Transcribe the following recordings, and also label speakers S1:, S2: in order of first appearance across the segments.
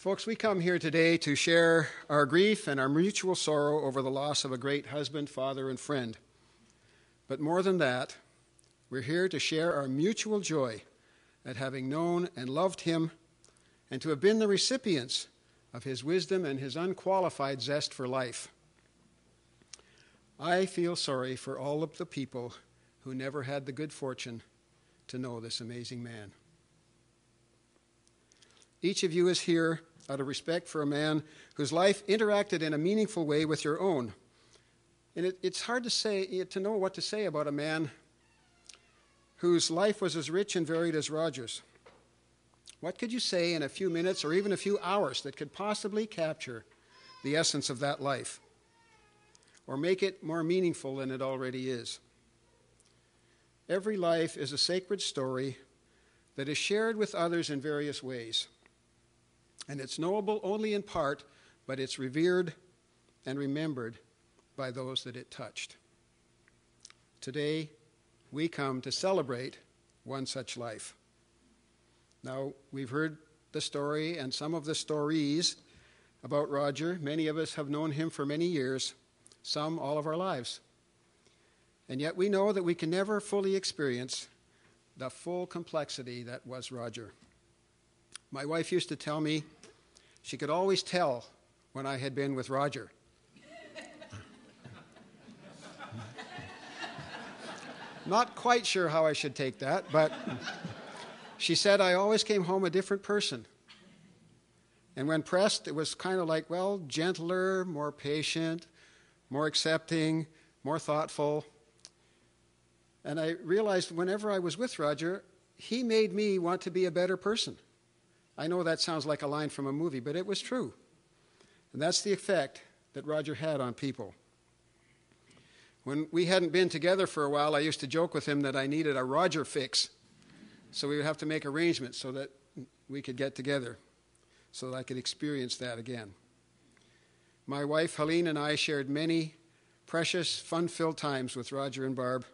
S1: Folks, we come here today to share our grief and our mutual sorrow over the loss of a great husband, father, and friend. But more than that, we're here to share our mutual joy at having known and loved him and to have been the recipients of his wisdom and his unqualified zest for life. I feel sorry for all of the people who never had the good fortune to know this amazing man. Each of you is here out of respect for a man whose life interacted in a meaningful way with your own. And it's hard to know what to say about a man whose life was as rich and varied as Roger's. What could you say in a few minutes or even a few hours that could possibly capture the essence of that life or make it more meaningful than it already is? Every life is a sacred story that is shared with others in various ways. And it's knowable only in part, but it's revered and remembered by those that it touched. Today, we come to celebrate one such life. Now, we've heard the story and some of the stories about Roger. Many of us have known him for many years, some all of our lives. And yet we know that we can never fully experience the full complexity that was Roger. My wife used to tell me she could always tell when I had been with Roger. Not quite sure how I should take that, but she said I always came home a different person. And when pressed, it was kind of like, well, gentler, more patient, more accepting, more thoughtful. And I realized whenever I was with Roger, he made me want to be a better person. I know that sounds like a line from a movie, but it was true. And that's the effect that Roger had on people. When we hadn't been together for a while, I used to joke with him that I needed a Roger fix. So we would have to make arrangements so that we could get together, so that I could experience that again. My wife, Helene, and I shared many precious, fun-filled times with Roger and Barb,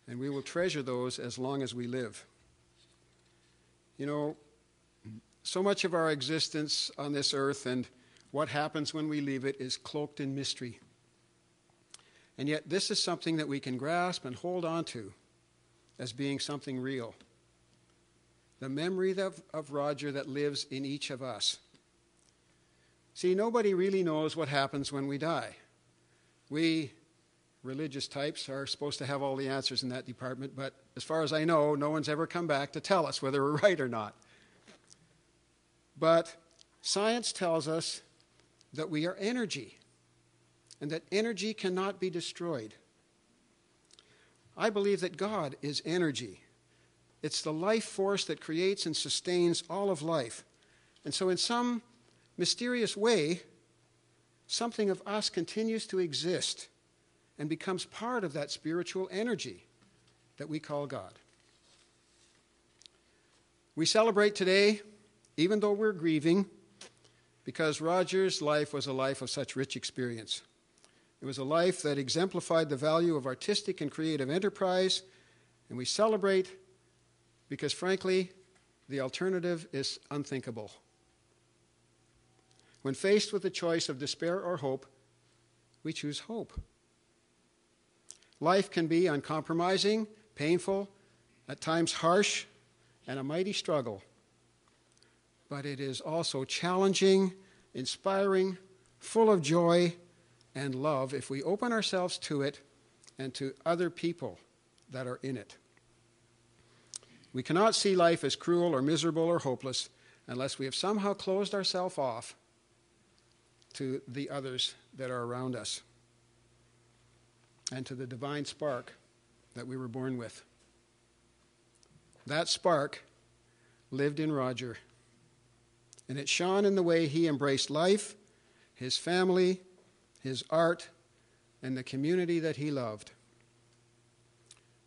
S1: and we will treasure those as long as we live. You know, so much of our existence on this earth and what happens when we leave it is cloaked in mystery. And yet this is something that we can grasp and hold on to as being something real. The memory of Roger that lives in each of us. See, nobody really knows what happens when we die. We religious types are supposed to have all the answers in that department, but as far as I know, no one's ever come back to tell us whether we're right or not. But science tells us that we are energy, and that energy cannot be destroyed. I believe that God is energy. It's the life force that creates and sustains all of life. And so in some mysterious way, something of us continues to exist and becomes part of that spiritual energy that we call God. We celebrate today, even though we're grieving, because Roger's life was a life of such rich experience. It was a life that exemplified the value of artistic and creative enterprise, and we celebrate because, frankly, the alternative is unthinkable. When faced with the choice of despair or hope, we choose hope. Life can be uncompromising, painful, at times harsh, and a mighty struggle. But it is also challenging, inspiring, full of joy and love if we open ourselves to it and to other people that are in it. We cannot see life as cruel or miserable or hopeless unless we have somehow closed ourselves off to the others that are around us and to the divine spark that we were born with. That spark lived in Roger, and it shone in the way he embraced life, his family, his art, and the community that he loved.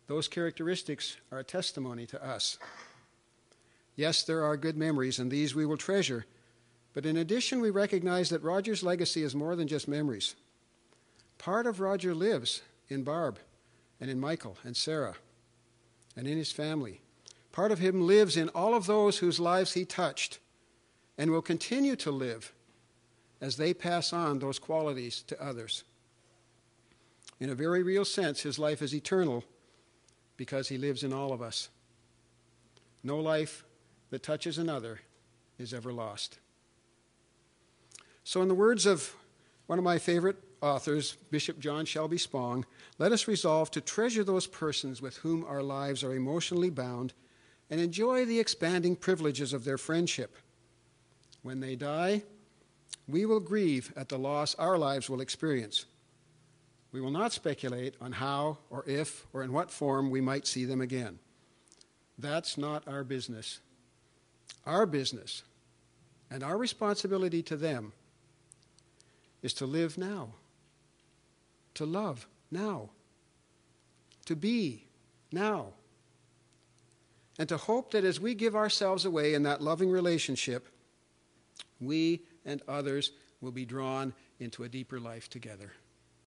S1: Those characteristics are a testimony to us. Yes, there are good memories, and these we will treasure. But in addition, we recognize that Roger's legacy is more than just memories. Part of Roger lives in Barb and in Michael and Sarah and in his family. Part of him lives in all of those whose lives he touched and will continue to live as they pass on those qualities to others. In a very real sense, his life is eternal because he lives in all of us. No life that touches another is ever lost. So in the words of one of my favorite authors, Bishop John Shelby Spong, let us resolve to treasure those persons with whom our lives are emotionally bound and enjoy the expanding privileges of their friendship. When they die, we will grieve at the loss our lives will experience. We will not speculate on how or if or in what form we might see them again. That's not our business. Our business and our responsibility to them is to live now, to love now, to be now, and to hope that as we give ourselves away in that loving relationship, we and others will be drawn into a deeper life together.